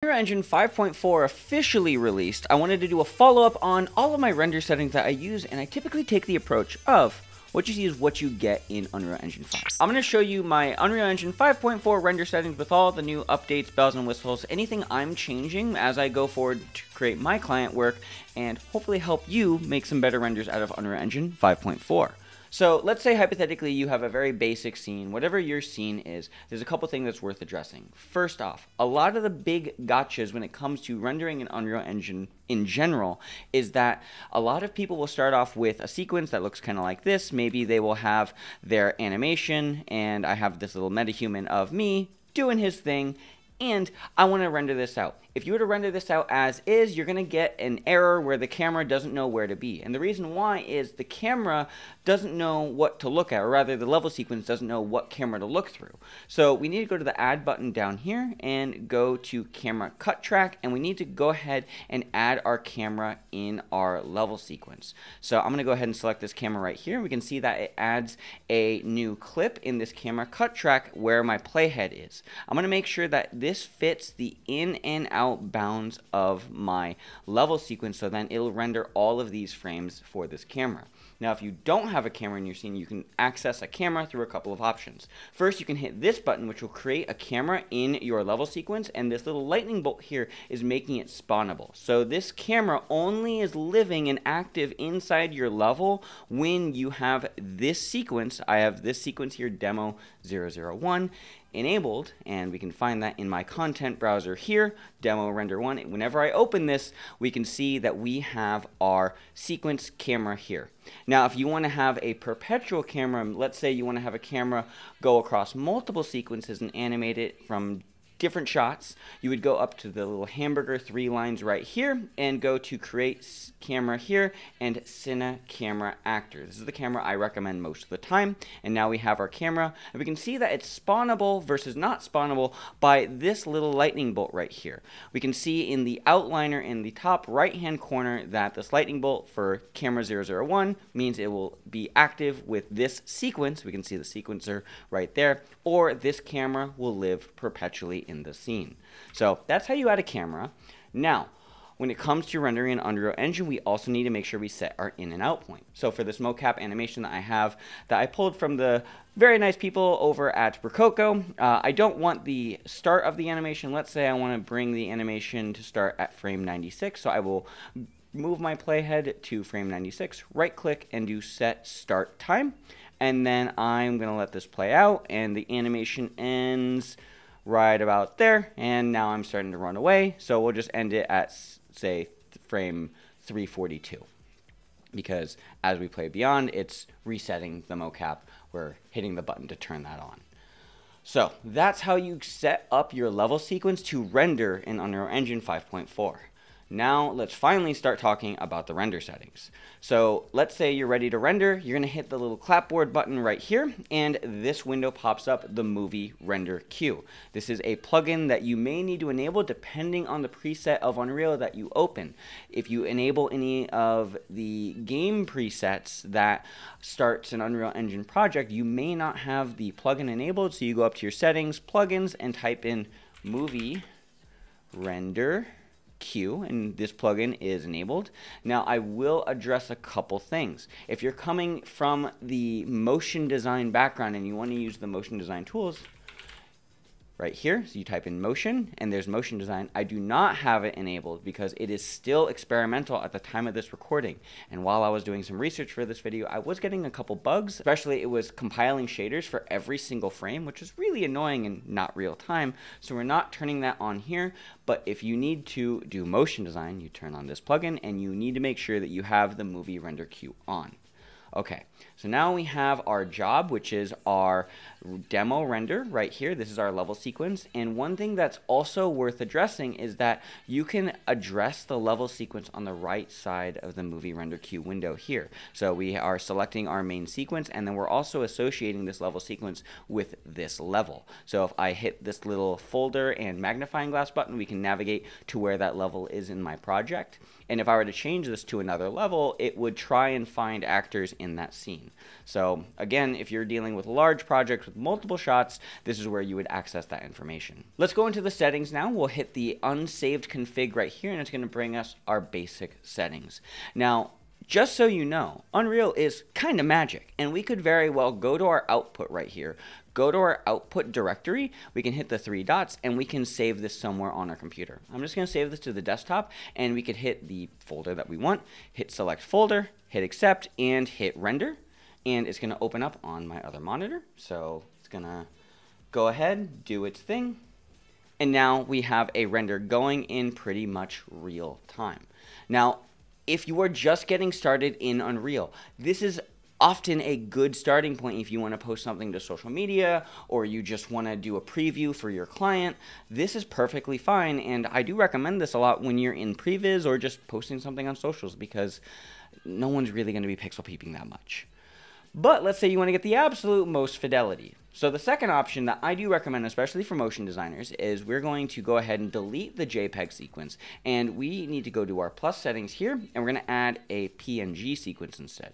Unreal Engine 5.4 officially released, I wanted to do a follow-up on all of my render settings that I use, and I typically take the approach of what you see is what you get in Unreal Engine 5. I'm going to show you my Unreal Engine 5.4 render settings with all the new updates, bells and whistles, anything I'm changing as I go forward to create my client work, and hopefully help you make some better renders out of Unreal Engine 5.4. So let's say hypothetically you have a very basic scene, whatever your scene is, there's a couple things that's worth addressing. First off, a lot of the big gotchas when it comes to rendering in Unreal Engine in general is that a lot of people will start off with a sequence that looks kind of like this. Maybe they will have their animation, and I have this little metahuman of me doing his thing, and I want to render this out. If you were to render this out as is, you're going to get an error where the camera doesn't know where to be. And the reason why is the camera doesn't know what to look at, or rather the level sequence doesn't know what camera to look through. So we need to go to the add button down here and go to camera cut track, and we need to go ahead and add our camera in our level sequence. So I'm going to go ahead and select this camera right here. We can see that it adds a new clip in this camera cut track where my playhead is. I'm going to make sure that this fits the in and out bounds of my level sequence, so then it'll render all of these frames for this camera. Now, if you don't have a camera in your scene, you can access a camera through a couple of options. First, you can hit this button, which will create a camera in your level sequence, and this little lightning bolt here is making it spawnable. So this camera only is living and active inside your level when you have this sequence. I have this sequence here, demo 001, enabled, and we can find that in my content browser here, demo render 1. Whenever I open this, we can see that we have our sequence camera here. Now, if you want to have a perpetual camera, let's say you want to have a camera go across multiple sequences and animate it from different shots, you would go up to the little hamburger 3 lines right here and go to create camera here and Cine Camera Actor. This is the camera I recommend most of the time, and now we have our camera, and we can see that it's spawnable versus not spawnable by this little lightning bolt right here. We can see in the outliner in the top right hand corner that this lightning bolt for camera 001 means it will be active with this sequence. We can see the sequencer right there, or this camera will live perpetually in the scene. So that's how you add a camera. Now, when it comes to rendering in Unreal Engine, we also need to make sure we set our in and out point. So for this mocap animation that I have, that I pulled from the very nice people over at Rococo, I don't want the start of the animation. Let's say I want to bring the animation to start at frame 96. So I will move my playhead to frame 96, right click and do set start time. And then I'm going to let this play out, and the animation ends right about there, and now I'm starting to run away, so we'll just end it at, say, frame 342, because as we play beyond, it's resetting the mocap. We're hitting the button to turn that on. So that's how you set up your level sequence to render in Unreal Engine 5.4. Now let's finally start talking about the render settings. So let's say you're ready to render. You're going to hit the little clapboard button right here, and this window pops up, the movie render queue. This is a plugin that you may need to enable depending on the preset of Unreal that you open. If you enable any of the game presets that starts an Unreal Engine project, you may not have the plugin enabled, so you go up to your settings, plugins, and type in movie render queue, and this plugin is enabled. Now I will address a couple things. If you're coming from the motion design background and you want to use the motion design tools right here, so you type in motion and there's motion design. I do not have it enabled because it is still experimental at the time of this recording, and while I was doing some research for this video, I was getting a couple bugs. Especially it was compiling shaders for every single frame, which is really annoying and not real time, so we're not turning that on here. But if you need to do motion design, you turn on this plugin, and you need to make sure that you have the movie render queue on. Okay, so now we have our job, which is our demo render right here. This is our level sequence, and one thing that's also worth addressing is that you can address the level sequence on the right side of the movie render queue window here. So we are selecting our main sequence, and then we're also associating this level sequence with this level. So if I hit this little folder and magnifying glass button, we can navigate to where that level is in my project. And if I were to change this to another level, it would try and find actors in that scene. So again, if you're dealing with large projects with multiple shots, this is where you would access that information. Let's go into the settings now. We'll hit the unsaved config right here, and it's going to bring us our basic settings. Now, just so you know, Unreal is kind of magic, and we could very well go to our output right here, go to our output directory, we can hit the 3 dots, and we can save this somewhere on our computer. I'm just going to save this to the desktop, and we could hit the folder that we want, hit select folder, hit accept, and hit render, and it's going to open up on my other monitor. So it's going to go ahead, do its thing, and now we have a render going in pretty much real time. Now, if you are just getting started in Unreal, this is often a good starting point if you want to post something to social media or you just want to do a preview for your client. This is perfectly fine, and I do recommend this a lot when you're in previs or just posting something on socials, because no one's really going to be pixel peeping that much. But let's say you want to get the absolute most fidelity. So the second option that I do recommend, especially for motion designers, is we're going to go ahead and delete the JPEG sequence, and we need to go to our plus settings here, and we're going to add a PNG sequence instead.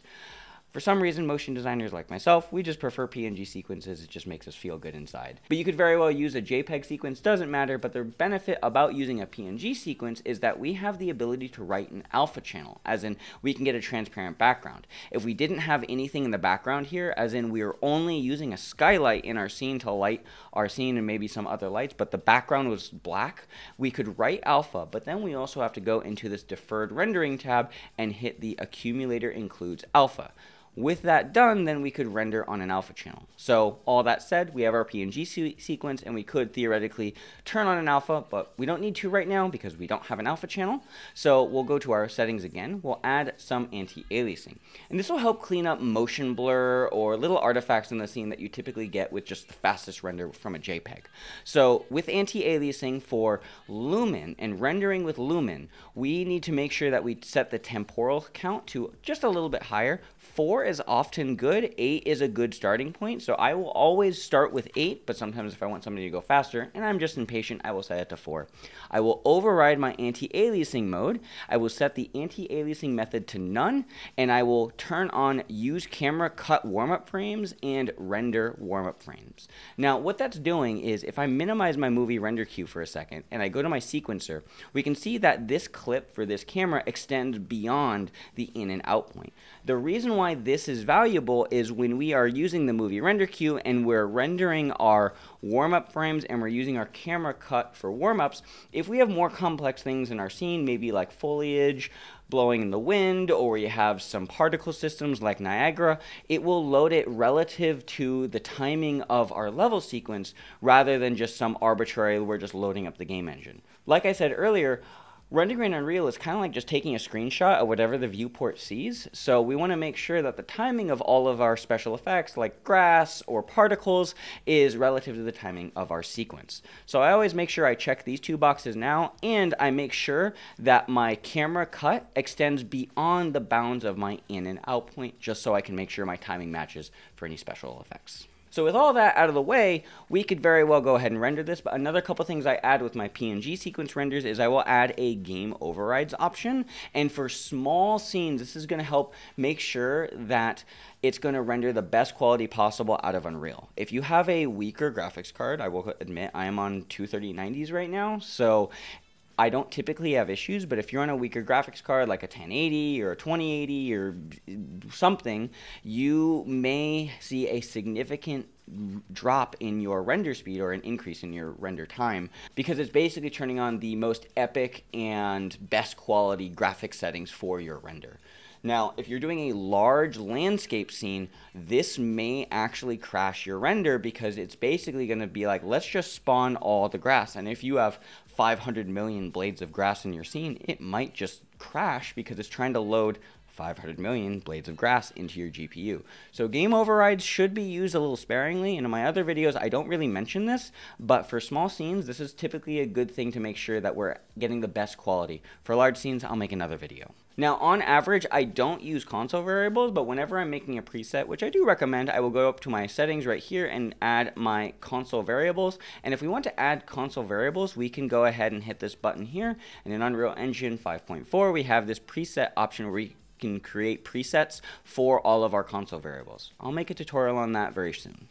For some reason, motion designers like myself, we just prefer PNG sequences. It just makes us feel good inside. But you could very well use a JPEG sequence, doesn't matter, but the benefit about using a PNG sequence is that we have the ability to write an alpha channel, as in we can get a transparent background. If we didn't have anything in the background here, as in we were only using a skylight in our scene to light our scene and maybe some other lights, but the background was black, we could write alpha, but then we also have to go into this deferred rendering tab and hit the accumulator includes alpha. With that done, then we could render on an alpha channel. So all that said, we have our PNG sequence, and we could theoretically turn on an alpha, but we don't need to right now because we don't have an alpha channel. So we'll go to our settings again. We'll add some anti-aliasing. And this will help clean up motion blur or little artifacts in the scene that you typically get with just the fastest render from a JPEG. So with anti-aliasing for lumen and rendering with lumen, we need to make sure that we set the temporal count to just a little bit higher. 4 is often good. 8 is a good starting point. So I will always start with 8, but sometimes if I want somebody to go faster and I'm just impatient, I will set it to 4. I will override my anti-aliasing mode. I will set the anti-aliasing method to none, and I will turn on use camera cut warm-up frames and render warm-up frames. Now what that's doing is if I minimize my movie render queue for a second and I go to my sequencer, we can see that this clip for this camera extends beyond the in and out point. The reason why this is valuable is when we are using the movie render queue and we're rendering our warm-up frames and we're using our camera cut for warm-ups, if we have more complex things in our scene, maybe like foliage blowing in the wind, or you have some particle systems like Niagara, it will load it relative to the timing of our level sequence rather than just some arbitrary, we're just loading up the game engine. Like I said earlier, rendering in Unreal is kind of like just taking a screenshot of whatever the viewport sees, so we want to make sure that the timing of all of our special effects like grass or particles is relative to the timing of our sequence. So I always make sure I check these 2 boxes now, and I make sure that my camera cut extends beyond the bounds of my in and out point, just so I can make sure my timing matches for any special effects. So with all that out of the way, we could very well go ahead and render this, but another couple things I add with my PNG sequence renders is I will add a game overrides option, and for small scenes, this is going to help make sure that it's going to render the best quality possible out of Unreal. If you have a weaker graphics card, I will admit I am on 23090s right now, so I don't typically have issues, but if you're on a weaker graphics card like a 1080 or a 2080 or something, you may see a significant drop in your render speed or an increase in your render time, because it's basically turning on the most epic and best quality graphic settings for your render. Now, if you're doing a large landscape scene, this may actually crash your render, because it's basically going to be like, let's just spawn all the grass. And if you have 500 million blades of grass in your scene, it might just crash because it's trying to load 500 million blades of grass into your GPU. So game overrides should be used a little sparingly, and in my other videos I don't really mention this, but for small scenes this is typically a good thing to make sure that we're getting the best quality. For large scenes I'll make another video. Now on average I don't use console variables, but whenever I'm making a preset, which I do recommend, I will go up to my settings right here and add my console variables. And if we want to add console variables, we can go ahead and hit this button here, and in Unreal Engine 5.4 we have this preset option where we can create presets for all of our console variables. I'll make a tutorial on that very soon.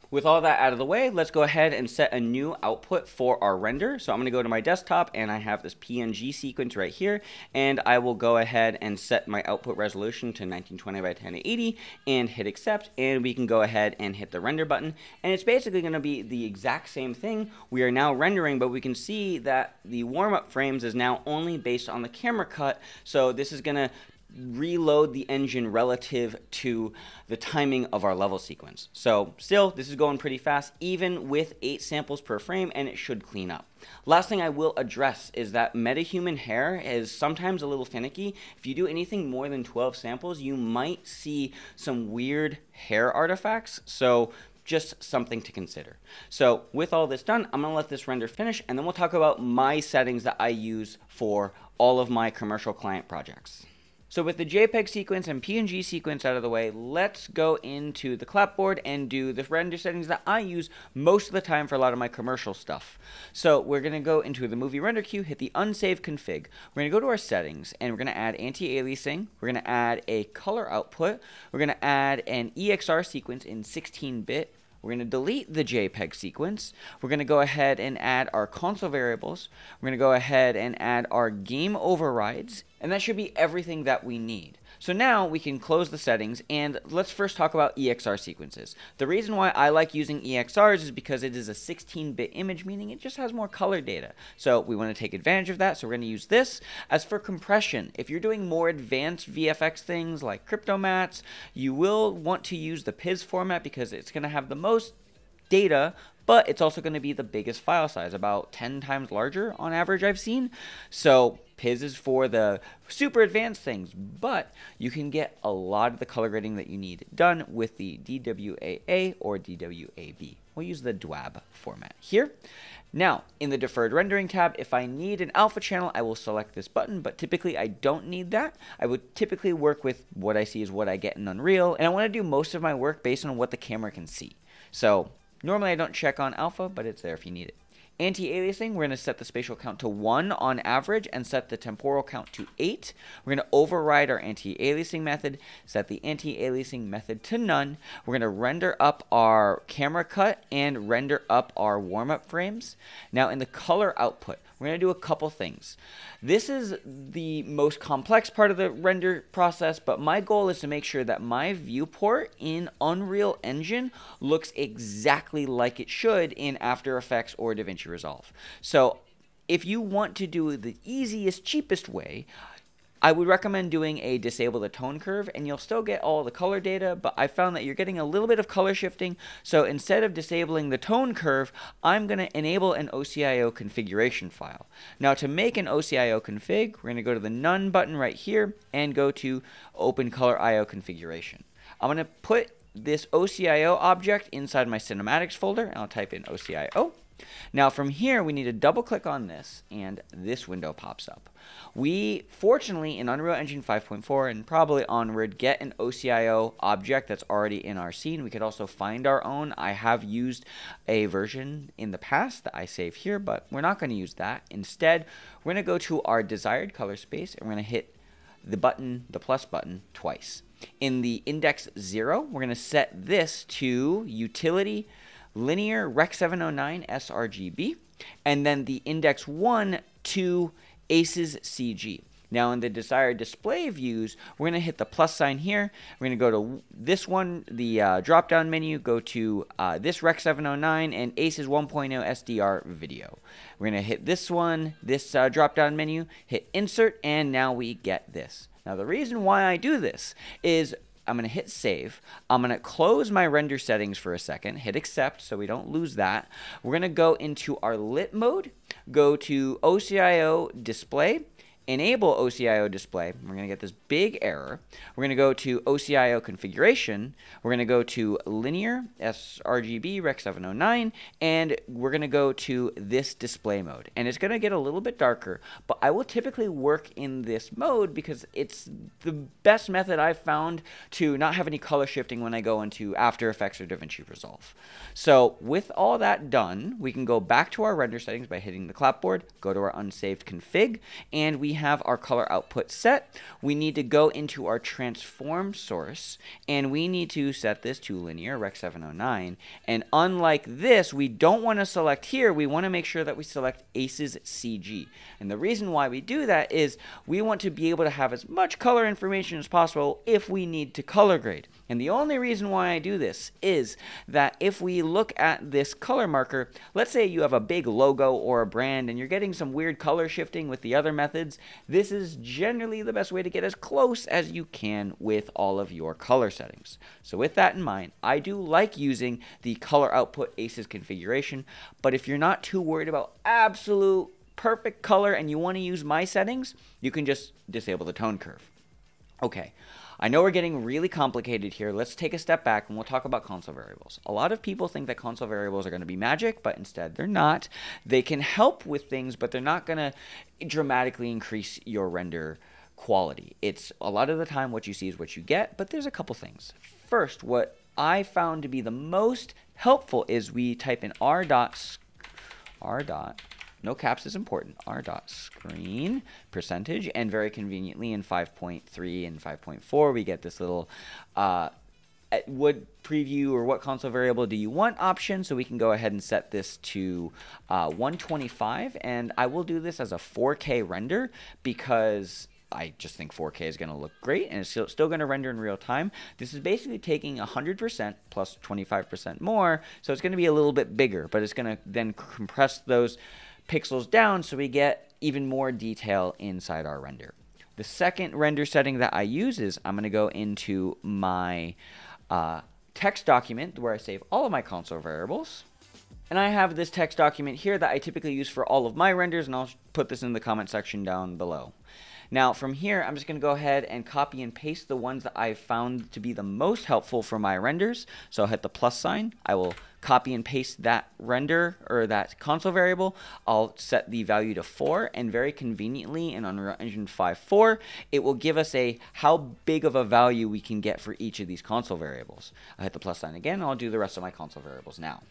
With all that out of the way, let's go ahead and set a new output for our render. So I'm going to go to my desktop and I have this PNG sequence right here, and I will go ahead and set my output resolution to 1920 by 1080 and hit accept, and we can go ahead and hit the render button, and it's basically going to be the exact same thing. We are now rendering, but we can see that the warm-up frames is now only based on the camera cut, so this is going to reload the engine relative to the timing of our level sequence. So still, this is going pretty fast, even with 8 samples per frame, and it should clean up. Last thing I will address is that metahuman hair is sometimes a little finicky. If you do anything more than 12 samples, you might see some weird hair artifacts, so just something to consider. So with all this done, I'm going to let this render finish, and then we'll talk about my settings that I use for all of my commercial client projects. So with the JPEG sequence and PNG sequence out of the way, let's go into the clapboard and do the render settings that I use most of the time for a lot of my commercial stuff. So we're going to go into the movie render queue, hit the unsave config. We're going to go to our settings, and we're going to add anti-aliasing. We're going to add a color output. We're going to add an EXR sequence in 16-bit. We're going to delete the JPEG sequence. We're going to go ahead and add our console variables. We're going to go ahead and add our game overrides, and that should be everything that we need. So now we can close the settings, and let's first talk about EXR sequences. The reason why I like using EXRs is because it is a 16-bit image, meaning it just has more color data. So we want to take advantage of that, so we're going to use this. As for compression, if you're doing more advanced VFX things like cryptomats, you will want to use the PIS format because it's going to have the most data, but it's also going to be the biggest file size, about 10 times larger on average I've seen. So PIS is for the super advanced things, but you can get a lot of the color grading that you need done with the DWAA or DWAB. We'll use the DWAB format here. Now, in the deferred rendering tab, if I need an alpha channel, I will select this button, but typically I don't need that. I would typically work with what I see is what I get in Unreal, and I want to do most of my work based on what the camera can see. So normally I don't check on alpha, but it's there if you need it. Anti-aliasing, we're going to set the spatial count to 1 on average and set the temporal count to 8. We're going to override our anti-aliasing method, set the anti-aliasing method to none. We're going to render up our camera cut and render up our warm-up frames. Now in the color output, we're going to do a couple things. This is the most complex part of the render process, but my goal is to make sure that my viewport in Unreal Engine looks exactly like it should in After Effects or DaVinci Resolve. So if you want to do the easiest, cheapest way, I would recommend doing a disable the tone curve, and you'll still get all the color data, but I found that you're getting a little bit of color shifting, so instead of disabling the tone curve, I'm going to enable an OCIO configuration file. Now to make an OCIO config, we're going to go to the None button right here and go to Open Color IO Configuration. I'm going to put this OCIO object inside my cinematics folder, and I'll type in OCIO. Now from here, we need to double click on this, and this window pops up. We, fortunately, in Unreal Engine 5.4 and probably onward, get an OCIO object that's already in our scene. We could also find our own. I have used a version in the past that I save here, but we're not going to use that. Instead, we're going to go to our desired color space, and we're going to hit the button, the plus button, twice. In the index 0, we're going to set this to Utility Linear Rec 709 sRGB, and then the index 1 to ACES CG. Now in the desired display views, we're going to hit the plus sign here. We're going to go to this one, the drop-down menu, go to this Rec 709 and ACES 1.0 SDR video. We're going to hit this one, this drop-down menu, hit insert, and now we get this. Now the reason why I do this is I'm going to hit save. I'm going to close my render settings for a second, hit accept so we don't lose that. We're going to go into our lit mode, go to OCIO display, enable OCIO display. We're going to get this big error. We're going to go to OCIO configuration. We're going to go to linear sRGB Rec 709, and we're going to go to this display mode. And it's going to get a little bit darker, but I will typically work in this mode because it's the best method I've found to not have any color shifting when I go into After Effects or DaVinci Resolve. So with all that done, we can go back to our render settings by hitting the clapboard, go to our unsaved config, and we we have our color output set, we need to go into our transform source, and we need to set this to linear rec 709. And unlike this, we don't want to select here. We want to make sure that we select ACES CG. And the reason why we do that is we want to be able to have as much color information as possible if we need to color grade. And the only reason why I do this is that if we look at this color marker, let's say you have a big logo or a brand and you're getting some weird color shifting with the other methods, this is generally the best way to get as close as you can with all of your color settings. So with that in mind, I do like using the color output ACES configuration, but if you're not too worried about absolute perfect color and you want to use my settings, you can just disable the tone curve. Okay. I know we're getting really complicated here. Let's take a step back and we'll talk about console variables. A lot of people think that console variables are going to be magic, but instead they're not. They can help with things, but they're not going to dramatically increase your render quality. It's a lot of the time what you see is what you get, but there's a couple things. First, what I found to be the most helpful is we type in no caps is important, r.ScreenPercentage, and very conveniently in 5.3 and 5.4 we get this little would preview or what console variable do you want option, so we can go ahead and set this to 125, and I will do this as a 4K render because I just think 4K is going to look great, and it's still going to render in real time. This is basically taking 100% plus 25% more, so it's going to be a little bit bigger, but it's going to then compress those pixels down so we get even more detail inside our render. The second render setting that I use is I'm going to go into my text document where I save all of my console variables. And I have this text document here that I typically use for all of my renders, and I'll put this in the comment section down below. Now from here, I'm just going to go ahead and copy and paste the ones that I've found to be the most helpful for my renders. So I'll hit the plus sign. I will copy and paste that render or that console variable. I'll set the value to 4, and very conveniently in Unreal Engine 5.4, it will give us how big of a value we can get for each of these console variables. I'll hit the plus sign again, and I'll do the rest of my console variables now.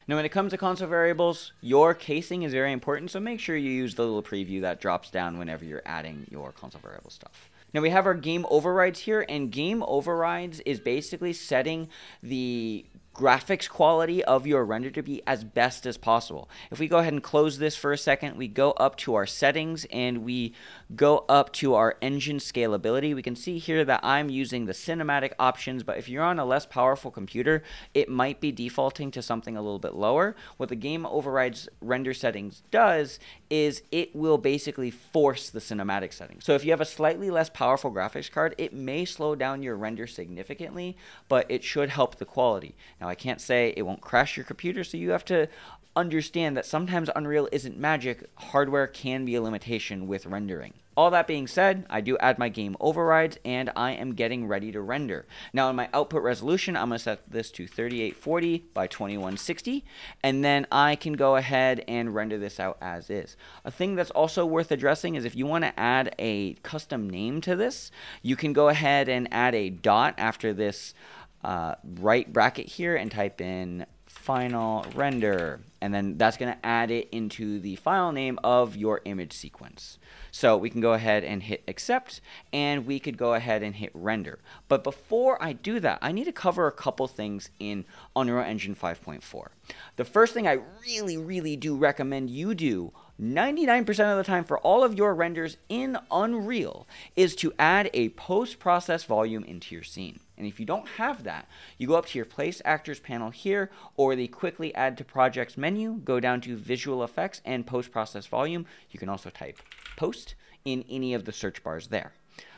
Now when it comes to console variables, your casing is very important, so make sure you use the little preview that drops down whenever you're adding your console variable stuff. Now we have our game overrides here, and game overrides is basically setting the graphics quality of your render to be as best as possible. If we go ahead and close this for a second, we go up to our settings and we go up to our engine scalability. We can see here that I'm using the cinematic options, but if you're on a less powerful computer, it might be defaulting to something a little bit lower. What the game overrides render settings does is it will basically force the cinematic settings. So if you have a slightly less powerful graphics card, it may slow down your render significantly, but it should help the quality. Now I can't say it won't crash your computer, so you have to understand that sometimes Unreal isn't magic. Hardware can be a limitation with rendering. All that being said, I do add my game overrides and I am getting ready to render. Now in my output resolution, I'm going to set this to 3840 by 2160, and then I can go ahead and render this out as is. A thing that's also worth addressing is if you want to add a custom name to this, you can go ahead and add a dot after this right bracket here and type in final render, and then that's going to add it into the file name of your image sequence. So we can go ahead and hit accept, and we could go ahead and hit render. But before I do that, I need to cover a couple things in Unreal Engine 5.4. The first thing I really do recommend you do 99% of the time for all of your renders in Unreal is to add a post-process volume into your scene. And if you don't have that, you go up to your Place Actors panel here, or the Quickly Add to Projects menu, go down to Visual Effects and Post-Process Volume. You can also type Post in any of the search bars there.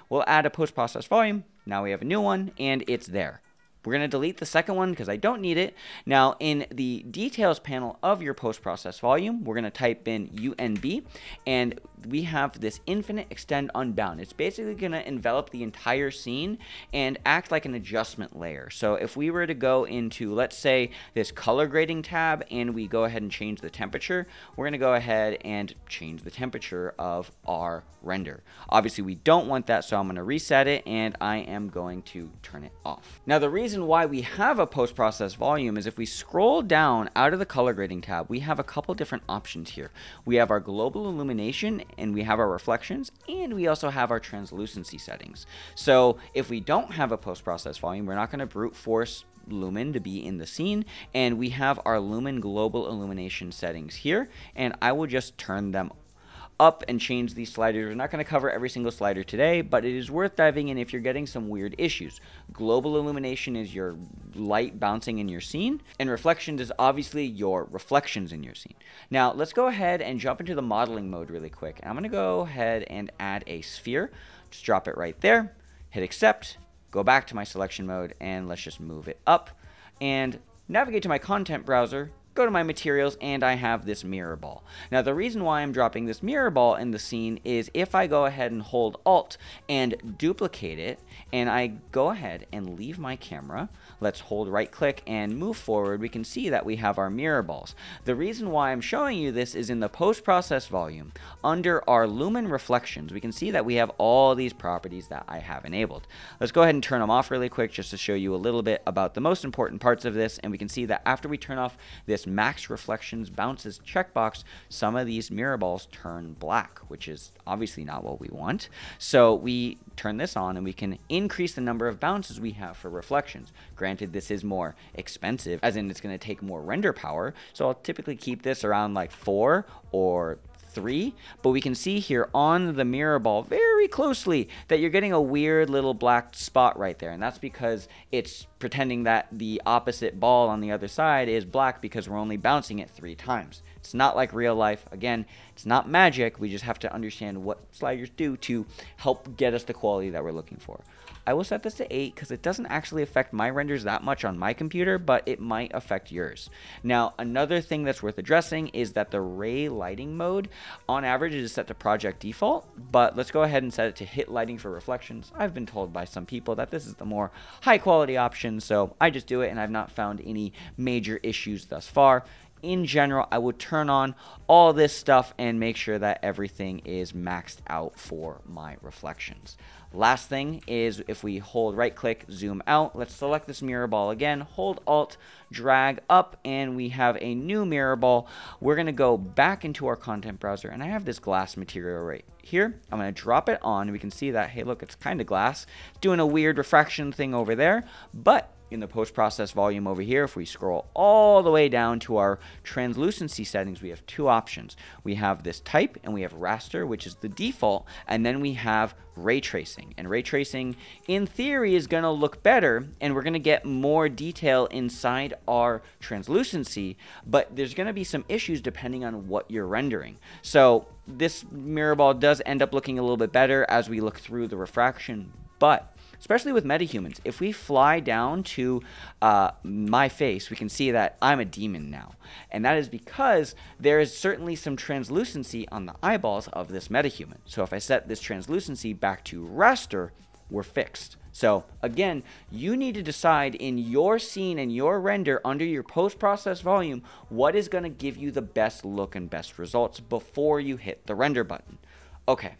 We'll add a Post-Process Volume. Now we have a new one, and it's there. We're going to delete the second one because I don't need it. Now, in the Details panel of your post-process volume, we're going to type in UNB, and we have this Infinite Extend Unbound. It's basically going to envelop the entire scene and act like an adjustment layer. So if we were to go into, let's say, this color grading tab, and we go ahead and change the temperature, we're going to go ahead and change the temperature of our render. Obviously, we don't want that, so I'm going to reset it, and I am going to turn it off. Now, the reason why we have a post-process volume is if we scroll down out of the color grading tab, we have a couple different options here. We have our global illumination and we have our reflections, and we also have our translucency settings. So if we don't have a post-process volume, we're not going to brute force lumen to be in the scene, and we have our lumen global illumination settings here, and I will just turn them up and change these sliders. We're not going to cover every single slider today, but it is worth diving in if you're getting some weird issues. Global illumination is your light bouncing in your scene, and reflections is obviously your reflections in your scene. Now let's go ahead and jump into the modeling mode really quick. I'm going to go ahead and add a sphere. Just drop it right there, hit accept, go back to my selection mode, and let's just move it up and navigate to my content browser, go to my materials, and I have this mirror ball. Now the reason why I'm dropping this mirror ball in the scene is if I go ahead and hold Alt and duplicate it, and I go ahead and leave my camera, let's hold right click and move forward, we can see that we have our mirror balls. The reason why I'm showing you this is in the post-process volume, under our lumen reflections, we can see that we have all these properties that I have enabled. Let's go ahead and turn them off really quick just to show you a little bit about the most important parts of this, and we can see that after we turn off this max reflections bounces checkbox, some of these mirror balls turn black, which is obviously not what we want. So we turn this on and we can increase the number of bounces we have for reflections. Granted, this is more expensive, as in it's going to take more render power, so I'll typically keep this around like 4 or 3, but we can see here on the mirror ball very closely that you're getting a weird little black spot right there, and that's because it's pretending that the opposite ball on the other side is black because we're only bouncing it 3 times. It's not like real life. Again, it's not magic. We just have to understand what sliders do to help get us the quality that we're looking for. I will set this to 8 because it doesn't actually affect my renders that much on my computer, but it might affect yours. Now, another thing that's worth addressing is that the ray lighting mode, on average, is set to project default, but let's go ahead and set it to hit lighting for reflections. I've been told by some people that this is the more high quality option, so I just do it, and I've not found any major issues thus far. In general, I would turn on all this stuff and make sure that everything is maxed out for my reflections. Last thing is if we hold right click, zoom out, let's select this mirror ball again, hold Alt, drag up, and we have a new mirror ball. We're going to go back into our content browser, and I have this glass material right here. I'm going to drop it on. We can see that, hey, look, it's kind of glass. It's doing a weird refraction thing over there, but in the post-process volume over here, if we scroll all the way down to our translucency settings, we have 2 options. We have this type, and we have raster, which is the default, and then we have ray tracing. And ray tracing, in theory, is going to look better, and we're going to get more detail inside our translucency, but there's going to be some issues depending on what you're rendering. So this mirror ball does end up looking a little bit better as we look through the refraction, but especially with metahumans, if we fly down to my face, we can see that I'm a demon now. And that is because there is certainly some translucency on the eyeballs of this metahuman. So if I set this translucency back to raster, we're fixed. So again, you need to decide in your scene and your render under your post-process volume what is going to give you the best look and best results before you hit the render button. Okay,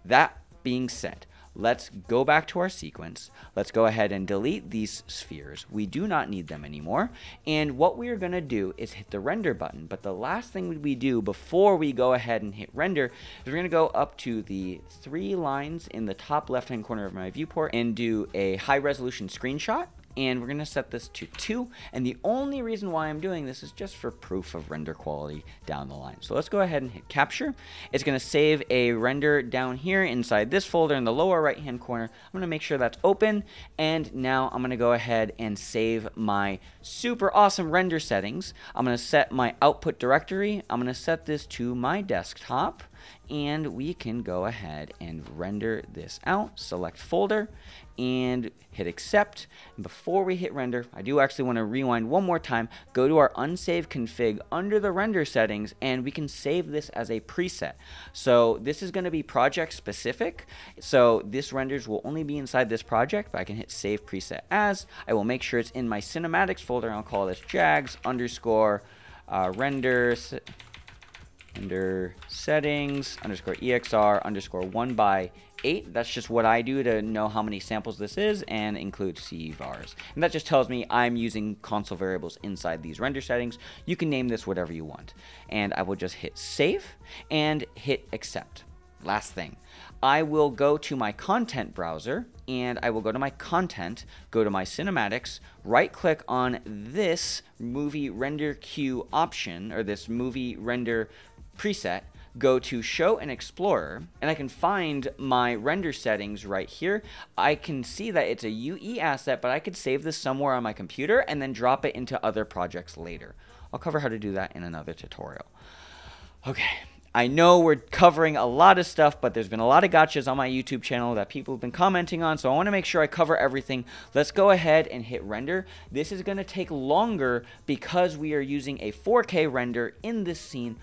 that being said, let's go back to our sequence. Let's go ahead and delete these spheres. We do not need them anymore. And what we are going to do is hit the render button. But the last thing we do before we go ahead and hit render is we're going to go up to the 3 lines in the top left-hand corner of my viewport and do a high-resolution screenshot. And we're going to set this to 2, and the only reason why I'm doing this is just for proof of render quality down the line. So let's go ahead and hit capture. It's going to save a render down here inside this folder in the lower right hand corner. I'm going to make sure that's open, and now I'm going to go ahead and save my super awesome render settings. I'm going to set my output directory. I'm going to set this to my desktop, and we can go ahead and render this out. Select folder and hit accept. And before we hit render, I do actually want to rewind one more time, go to our unsaved config under the render settings, and we can save this as a preset. So this is going to be project specific, so this renders will only be inside this project, but I can hit save preset as. I will make sure it's in my cinematics folder, and I'll call this Jags underscore render settings underscore exr underscore 1/8. That's just what I do to know how many samples this is, and include CVars. And that just tells me I'm using console variables inside these render settings. You can name this whatever you want. And I will just hit save and hit accept. last thing. I will go to my content browser, and I will go to my content, go to my cinematics, right click on this movie render queue option, or this movie render preset, go to Show and Explorer, and I can find my render settings right here. I can see that it's a UE asset, but I could save this somewhere on my computer and then drop it into other projects later. I'll cover how to do that in another tutorial. Okay, I know we're covering a lot of stuff, but there's been a lot of gotchas on my YouTube channel that people have been commenting on, so I want to make sure I cover everything. Let's go ahead and hit render. This is going to take longer because we are using a 4K render in this scene.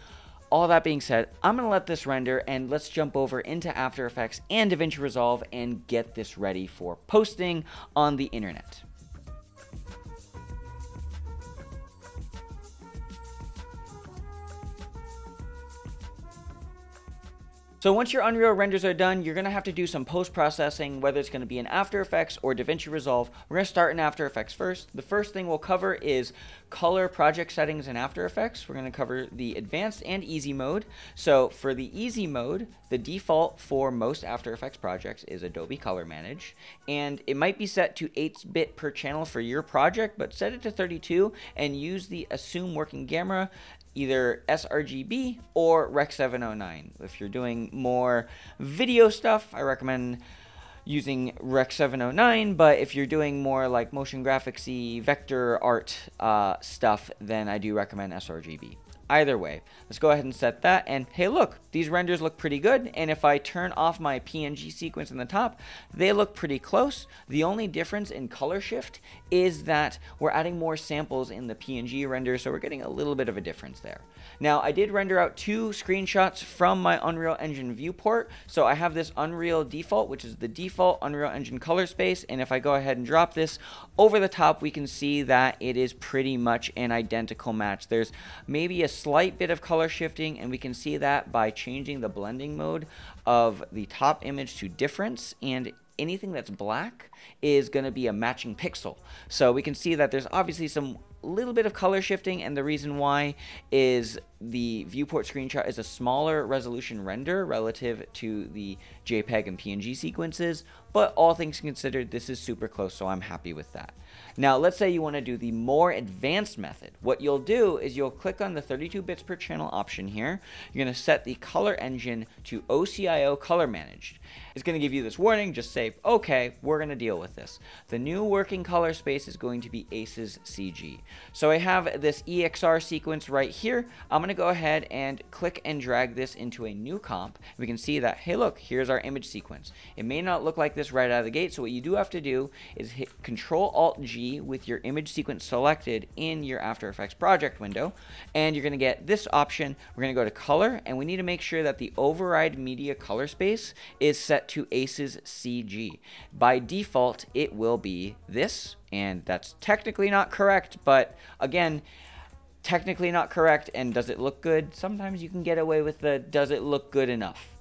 All that being said, I'm going to let this render, and let's jump over into After Effects and DaVinci Resolve and get this ready for posting on the internet. So once your Unreal renders are done, you're going to have to do some post-processing, whether it's going to be in After Effects or DaVinci Resolve. We're going to start in After Effects first. The first thing we'll cover is color project settings in After Effects. We're going to cover the advanced and easy mode. So for the easy mode, the default for most After Effects projects is Adobe Color Manage, and it might be set to 8-bit per channel for your project, but set it to 32 and use the Assume Working Camera, either sRGB or Rec. 709. If you're doing more video stuff, I recommend using Rec. 709, but if you're doing more like motion graphics-y, vector art stuff, then I do recommend sRGB. Either way, let's go ahead and set that, and hey look, these renders look pretty good, and if I turn off my PNG sequence in the top, they look pretty close. The only difference in color shift is that we're adding more samples in the PNG render, so we're getting a little bit of a difference there. Now, I did render out 2 screenshots from my Unreal Engine viewport, so I have this Unreal default, which is the default Unreal Engine color space, and if I go ahead and drop this over the top, we can see that it is pretty much an identical match. There's maybe a slight bit of color shifting, and we can see that by changing the blending mode of the top image to difference, and anything that's black is going to be a matching pixel. So we can see that there's obviously some little bit of color shifting, and the reason why is the viewport screenshot is a smaller resolution render relative to the JPEG and PNG sequences, but all things considered, this is super close, so I'm happy with that. Now, let's say you want to do the more advanced method. What you'll do is you'll click on the 32 bits per channel option here. You're going to set the color engine to OCIO Color Managed. It's going to give you this warning. Just say, okay, we're going to deal with this. The new working color space is going to be ACES CG. So I have this EXR sequence right here. I'm going to go ahead and click and drag this into a new comp. We can see that, hey, look, here's our image sequence. It may not look like this right out of the gate, so what you do have to do is hit Control-Alt-G with your image sequence selected in your After Effects project window, and you're going to get this option. We're going to go to Color, and we need to make sure that the Override Media Color Space is set to ACES CG. By default, it will be this, and that's technically not correct, but again, technically not correct, and does it look good? Sometimes you can get away with the does it look good enough.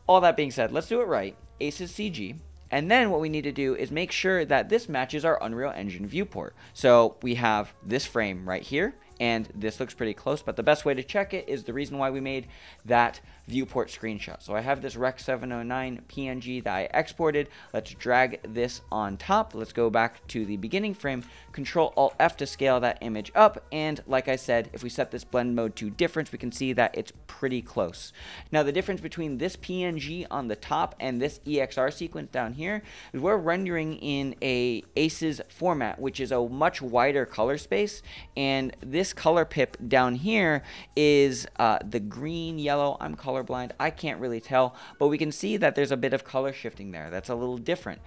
All that being said, let's do it right. ACES CG. And then what we need to do is make sure that this matches our Unreal Engine viewport. So we have this frame right here, and this looks pretty close, but the best way to check it is the reason why we made that viewport screenshot. So I have this Rec. 709 PNG that I exported. Let's drag this on top. Let's go back to the beginning frame, Control-Alt-F to scale that image up, and like I said, if we set this blend mode to difference, we can see that it's pretty close. Now the difference between this PNG on the top and this EXR sequence down here is we're rendering in a ACES format, which is a much wider color space, and this color pip down here is the green, yellow. I'm colorblind, I can't really tell, but we can see that there's a bit of color shifting there. That's a little different.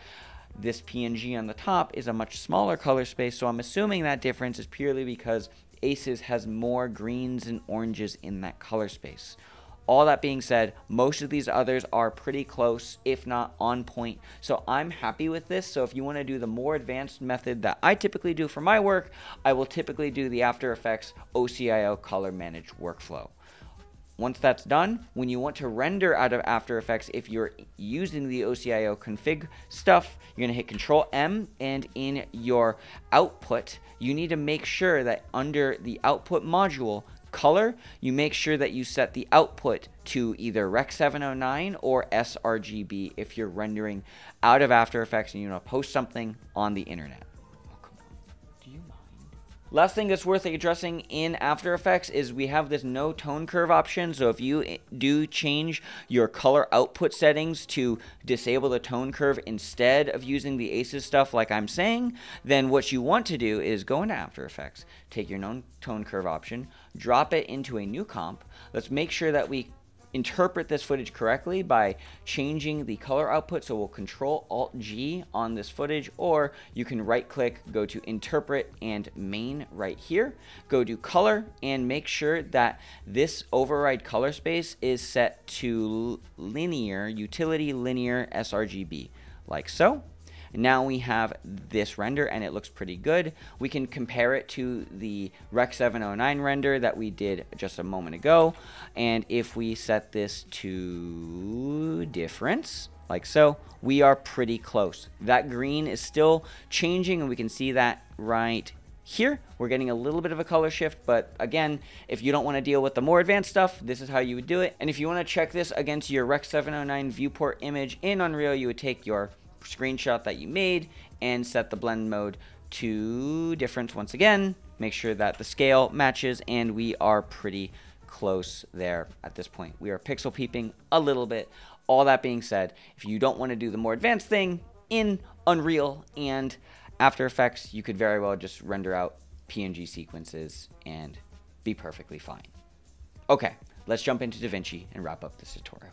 This PNG on the top is a much smaller color space, so I'm assuming that difference is purely because ACES has more greens and oranges in that color space. All that being said, most of these others are pretty close, if not on point, so I'm happy with this. So if you want to do the more advanced method that I typically do for my work, I will typically do the After Effects OCIO Color Manage workflow. Once that's done, when you want to render out of After Effects, if you're using the OCIO config stuff, you're going to hit Control-M, and in your output, you need to make sure that under the output module, color, you make sure that you set the output to either Rec. 709 or sRGB if you're rendering out of After Effects and you want to post something on the internet. Oh, come on. Do you mind? Last thing that's worth addressing in After Effects is we have this no tone curve option. So if you do change your color output settings to disable the tone curve instead of using the ACES stuff like I'm saying, then what you want to do is go into After Effects, take your no tone curve option, drop it into a new comp. Let's make sure that we interpret this footage correctly by changing the color output. So we'll Control Alt G on this footage, or you can right click, go to Interpret and Main right here, go to Color, and make sure that this override color space is set to linear, utility linear sRGB, like so. Now we have this render and it looks pretty good. We can compare it to the Rec. 709 render that we did just a moment ago. And if we set this to difference, like so, we are pretty close. That green is still changing and we can see that right here. We're getting a little bit of a color shift, but again, if you don't want to deal with the more advanced stuff, this is how you would do it. And if you want to check this against your Rec. 709 viewport image in Unreal, you would take your screenshot that you made and set the blend mode to difference once again. Make sure that the scale matches, and we are pretty close there at this point. We are pixel peeping a little bit. All that being said, if you don't want to do the more advanced thing in Unreal and After Effects, you could very well just render out PNG sequences and be perfectly fine. Okay, let's jump into DaVinci and wrap up this tutorial.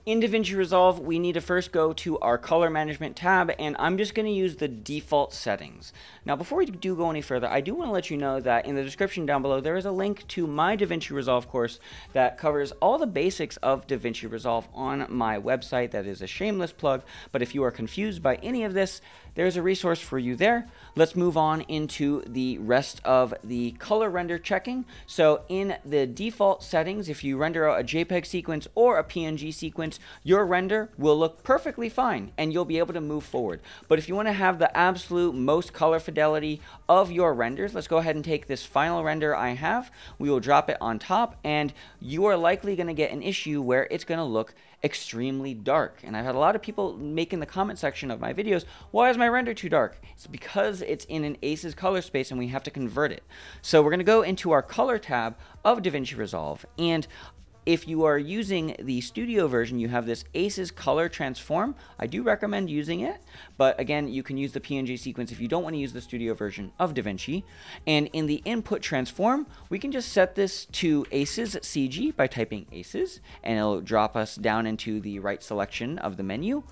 In DaVinci Resolve, we need to first go to our color management tab, and I'm just going to use the default settings. Now, before we do go any further, I do want to let you know that in the description down below, there is a link to my DaVinci Resolve course that covers all the basics of DaVinci Resolve on my website. That is a shameless plug, but if you are confused by any of this, there's a resource for you there. Let's move on into the rest of the color render checking. So in the default settings, if you render out a JPEG sequence or a PNG sequence, your render will look perfectly fine and you'll be able to move forward. But if you want to have the absolute most color fidelity of your renders, let's go ahead and take this final render I have. We will drop it on top, and you are likely going to get an issue where it's going to look extremely dark. And I've had a lot of people make in the comment section of my videos, why is my render too dark? It's because it's in an ACES color space and we have to convert it. So we're going to go into our color tab of DaVinci Resolve, and if you are using the studio version, you have this ACES color transform. I do recommend using it, but again, you can use the PNG sequence if you don't want to use the studio version of DaVinci. And in the input transform, we can just set this to ACES CG by typing ACES, and it'll drop us down into the right selection of the menu.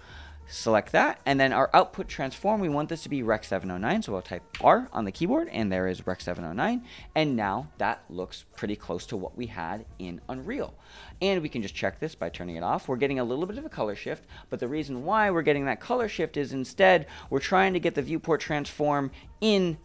Select that, and then our output transform, we want this to be Rec. 709, so we'll type R on the keyboard, and there is Rec. 709, and now that looks pretty close to what we had in Unreal. And we can just check this by turning it off. We're getting a little bit of a color shift, but the reason why we're getting that color shift is instead we're trying to get the viewport transform in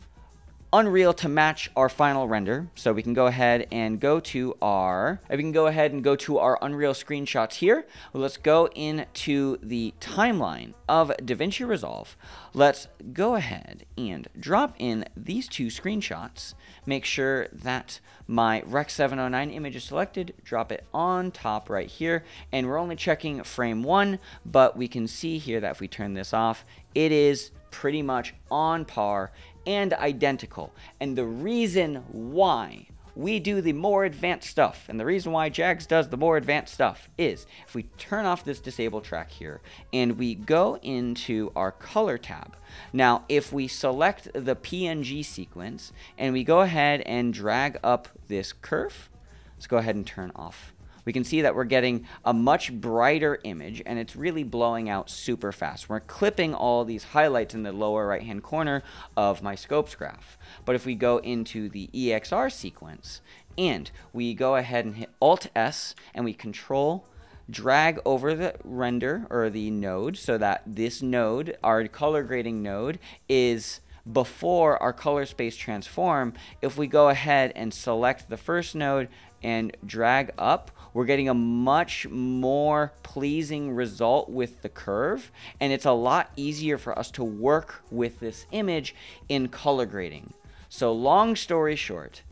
Unreal to match our final render. So we can go ahead and go to our Unreal screenshots here. Well, let's go into the timeline of DaVinci Resolve. Let's go ahead and drop in these two screenshots. Make sure that my Rec. 709 image is selected, drop it on top right here, and we're only checking frame 1, but we can see here that if we turn this off, it is pretty much on par and identical. And the reason why we do the more advanced stuff, and the reason why Jags does the more advanced stuff, is if we turn off this disable track here and we go into our color tab. Now, if we select the PNG sequence and we go ahead and drag up this curve, let's go ahead and turn off. We can see that we're getting a much brighter image, and it's really blowing out super fast. We're clipping all these highlights in the lower right hand corner of my scopes graph. But if we go into the EXR sequence and we go ahead and hit Alt S and we control drag over the render or the node so that this node, our color grading node, is before our color space transform. If we go ahead and select the first node and drag up, we're getting a much more pleasing result with the curve, and it's a lot easier for us to work with this image in color grading. So long story short,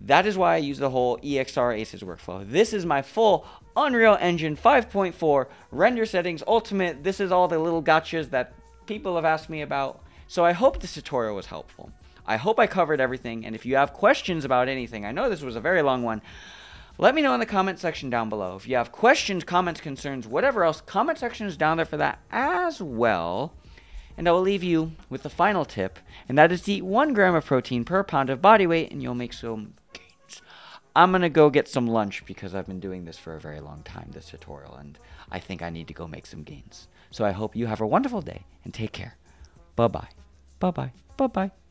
That is why I use the whole EXR ACES workflow. This is my full Unreal Engine 5.4 render settings ultimate. This is all the little gotchas that people have asked me about. So I hope this tutorial was helpful. I hope I covered everything, and if you have questions about anything, I know this was a very long one, let me know in the comment section down below. If you have questions, comments, concerns, whatever else, comment section is down there for that as well. And I will leave you with the final tip, and that is to eat 1 gram of protein per pound of body weight, and you'll make some gains. I'm going to go get some lunch because I've been doing this for a very long time, this tutorial, and I think I need to go make some gains. So I hope you have a wonderful day, and take care. Bye-bye. Bye-bye. Bye-bye.